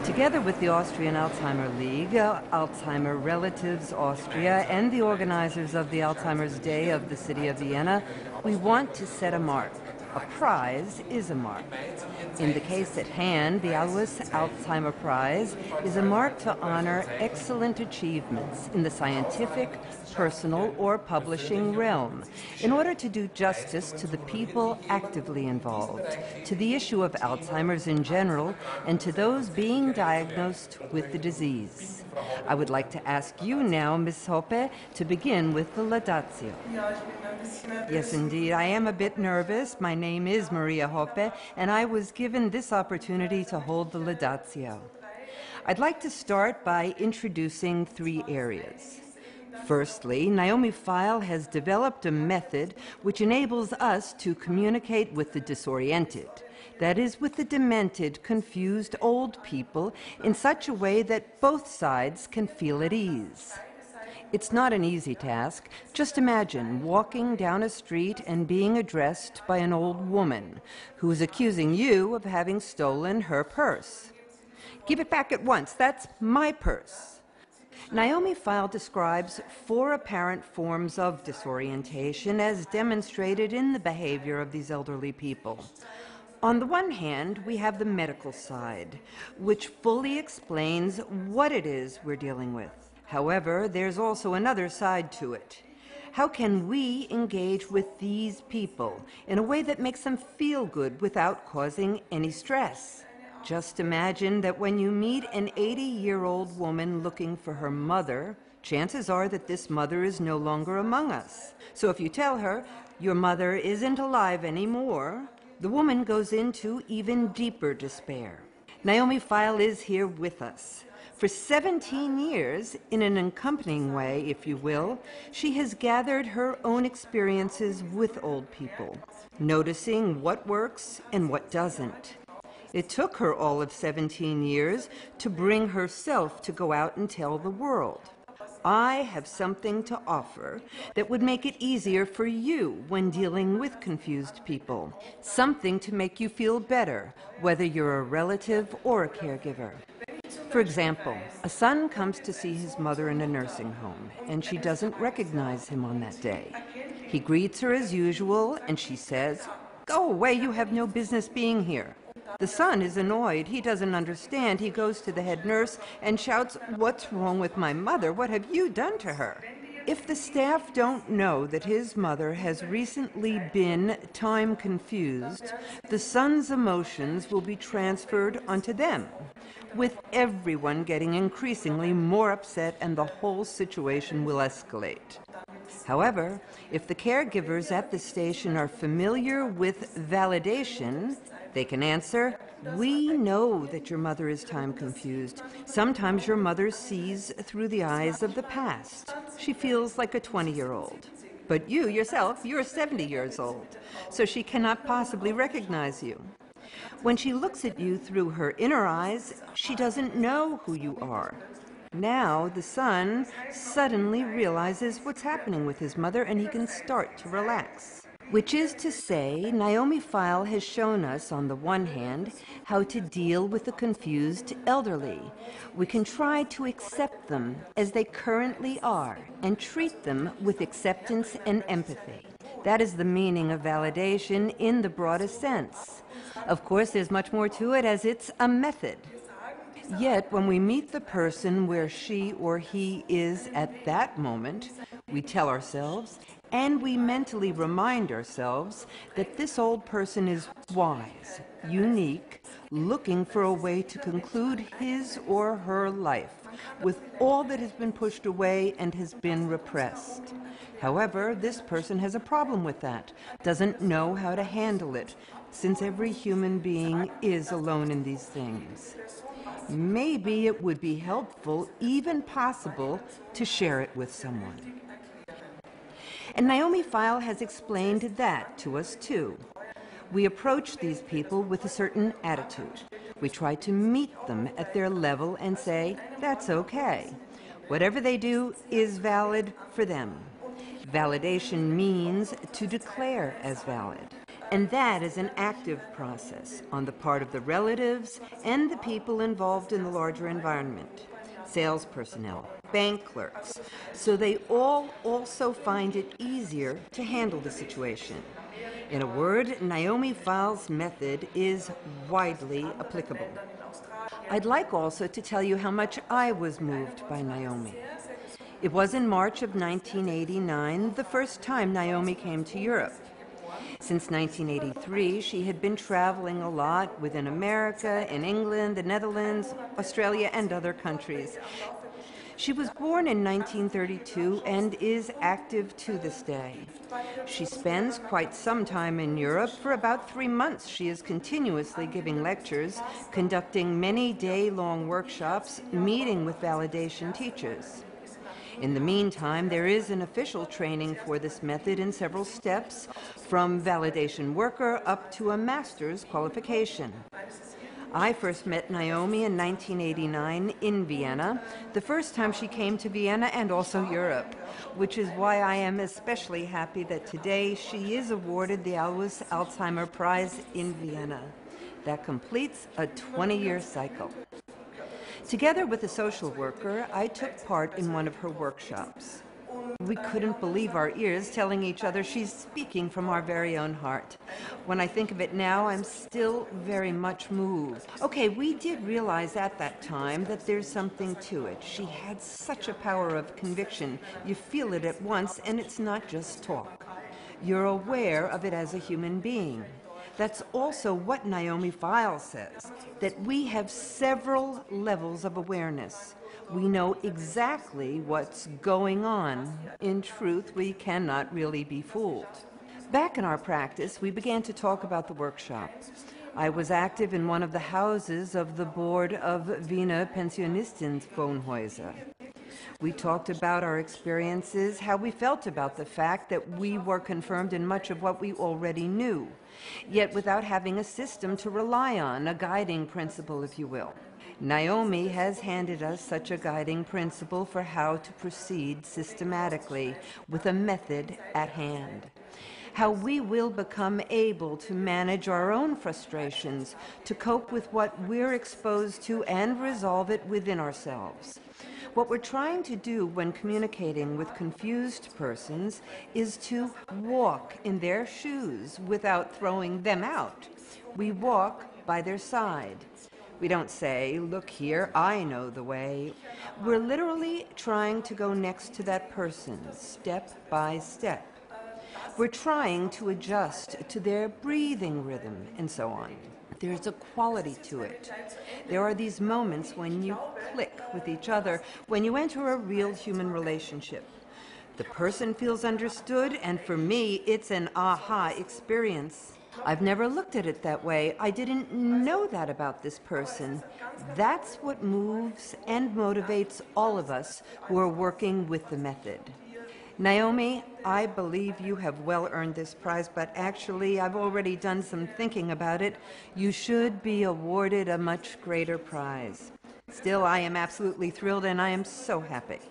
Together with the Austrian Alzheimer League, Alzheimer Relatives Austria, and the organizers of the Alzheimer's Day of the city of Vienna, we want to set a mark. A prize is a mark. In the case at hand, the Alois-Alzheimer Prize is a mark to honor excellent achievements in the scientific, personal, or publishing realm, in order to do justice to the people actively involved, to the issue of Alzheimer's in general, and to those being diagnosed with the disease. I would like to ask you now, Ms. Hoppe, to begin with the Laudatio. Yes, indeed. I am a bit nervous. My name is Maria Hoppe, and I was given this opportunity to hold the Laudatio. I'd like to start by introducing three areas. Firstly, NAOMI-FEIL has developed a method which enables us to communicate with the disoriented, that is, with the demented, confused old people, in such a way that both sides can feel at ease. It's not an easy task. Just imagine walking down a street and being addressed by an old woman who is accusing you of having stolen her purse. Give it back at once. That's my purse. NAOMI-FEIL describes four apparent forms of disorientation as demonstrated in the behavior of these elderly people. On the one hand, we have the medical side, which fully explains what it is we're dealing with. However, there's also another side to it. How can we engage with these people in a way that makes them feel good without causing any stress? Just imagine that when you meet an 80-year-old woman looking for her mother, chances are that this mother is no longer among us. So if you tell her your mother isn't alive anymore, the woman goes into even deeper despair. NAOMI-FEIL is here with us. For 17 years, in an accompanying way, if you will, she has gathered her own experiences with old people, noticing what works and what doesn't. It took her all of 17 years to bring herself to go out and tell the world. I have something to offer that would make it easier for you when dealing with confused people. Something to make you feel better, whether you're a relative or a caregiver. For example, a son comes to see his mother in a nursing home, and she doesn't recognize him on that day. He greets her as usual, and she says, "Go away, you have no business being here." The son is annoyed. He doesn't understand. He goes to the head nurse and shouts, "What's wrong with my mother? What have you done to her?" If the staff don't know that his mother has recently been time confused, the son's emotions will be transferred onto them, with everyone getting increasingly more upset, and the whole situation will escalate. However, if the caregivers at the station are familiar with validation, they can answer, "We know that your mother is time confused. Sometimes your mother sees through the eyes of the past. She feels like a 20-year-old. But you yourself, you're 70 years old, so she cannot possibly recognize you. When she looks at you through her inner eyes, she doesn't know who you are." Now the son suddenly realizes what's happening with his mother, and he can start to relax. Which is to say, NAOMI-FEIL has shown us, on the one hand, how to deal with the confused elderly. We can try to accept them as they currently are and treat them with acceptance and empathy. That is the meaning of validation in the broadest sense. Of course, there's much more to it, as it's a method. Yet, when we meet the person where she or he is at that moment, we tell ourselves, and we mentally remind ourselves, that this old person is wise, unique, looking for a way to conclude his or her life with all that has been pushed away and has been repressed. However, this person has a problem with that, doesn't know how to handle it, since every human being is alone in these things. Maybe it would be helpful, even possible, to share it with someone. And NAOMI-FEIL has explained that to us too. We approach these people with a certain attitude. We try to meet them at their level and say, "That's okay. Whatever they do is valid for them." Validation means to declare as valid. And that is an active process on the part of the relatives and the people involved in the larger environment. Sales personnel, bank clerks, so they all also find it easier to handle the situation. In a word, NAOMI-FEIL's method is widely applicable. I'd like also to tell you how much I was moved by Naomi. It was in March of 1989, the first time Naomi came to Europe. Since 1983, she had been traveling a lot within America, in England, the Netherlands, Australia, and other countries. She was born in 1932 and is active to this day. She spends quite some time in Europe. For about 3 months, she is continuously giving lectures, conducting many day-long workshops, meeting with validation teachers. In the meantime, there is an official training for this method in several steps, from validation worker up to a master's qualification. I first met Naomi in 1989 in Vienna, the first time she came to Vienna and also Europe, which is why I am especially happy that today she is awarded the Alois-Alzheimer Prize in Vienna. That completes a 20-year cycle. Together with a social worker, I took part in one of her workshops. We couldn't believe our ears, telling each other she's speaking from our very own heart. When I think of it now, I'm still very much moved. Okay, we did realize at that time that there's something to it. She had such a power of conviction. You feel it at once, and it's not just talk. You're aware of it as a human being. That's also what NAOMI-FEIL says, that we have several levels of awareness. We know exactly what's going on. In truth, we cannot really be fooled. Back in our practice, we began to talk about the workshop. I was active in one of the houses of the board of Vienna Pensionistenwohnhäuser. We talked about our experiences, how we felt about the fact that we were confirmed in much of what we already knew, yet without having a system to rely on, a guiding principle, if you will. Naomi has handed us such a guiding principle for how to proceed systematically with a method at hand. How we will become able to manage our own frustrations, to cope with what we're exposed to and resolve it within ourselves. What we're trying to do when communicating with confused persons is to walk in their shoes without throwing them out. We walk by their side. We don't say, "Look here, I know the way." We're literally trying to go next to that person, step by step. We're trying to adjust to their breathing rhythm and so on. There's a quality to it. There are these moments when you click with each other, when you enter a real human relationship. The person feels understood, and for me, it's an aha experience. I've never looked at it that way. I didn't know that about this person. That's what moves and motivates all of us who are working with the method. Naomi, I believe you have well earned this prize, but actually I've already done some thinking about it. You should be awarded a much greater prize. Still, I am absolutely thrilled, and I am so happy.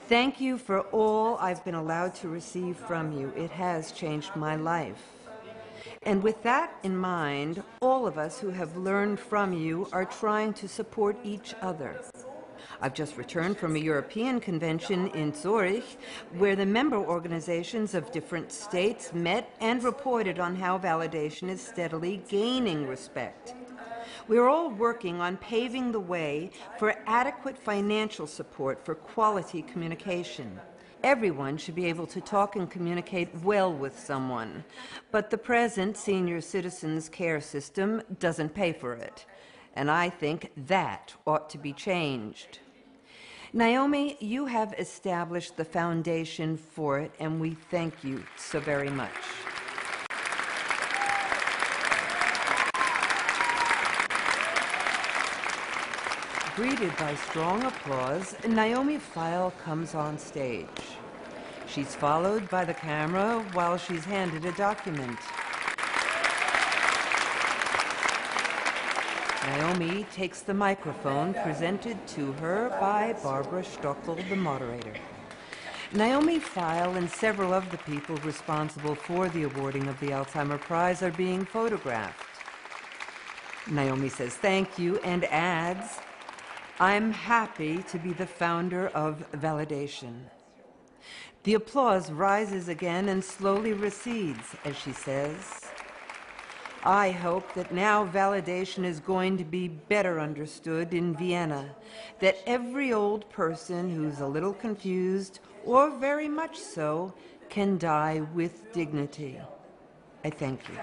Thank you for all I've been allowed to receive from you. It has changed my life. And with that in mind, all of us who have learned from you are trying to support each other. I've just returned from a European convention in Zurich, where the member organizations of different states met and reported on how validation is steadily gaining respect. We're all working on paving the way for adequate financial support for quality communication. Everyone should be able to talk and communicate well with someone, but the present senior citizens care system doesn't pay for it, and I think that ought to be changed. Naomi, you have established the foundation for it, and we thank you so very much. Greeted by strong applause, NAOMI-FEIL comes on stage. She's followed by the camera while she's handed a document. Naomi takes the microphone presented to her by Barbara Stockel, the moderator. NAOMI-FEIL and several of the people responsible for the awarding of the Alzheimer Prize are being photographed. Naomi says thank you and adds, "I'm happy to be the founder of Validation." The applause rises again and slowly recedes as she says, "I hope that now validation is going to be better understood in Vienna, that every old person who's a little confused, or very much so, can die with dignity." I thank you.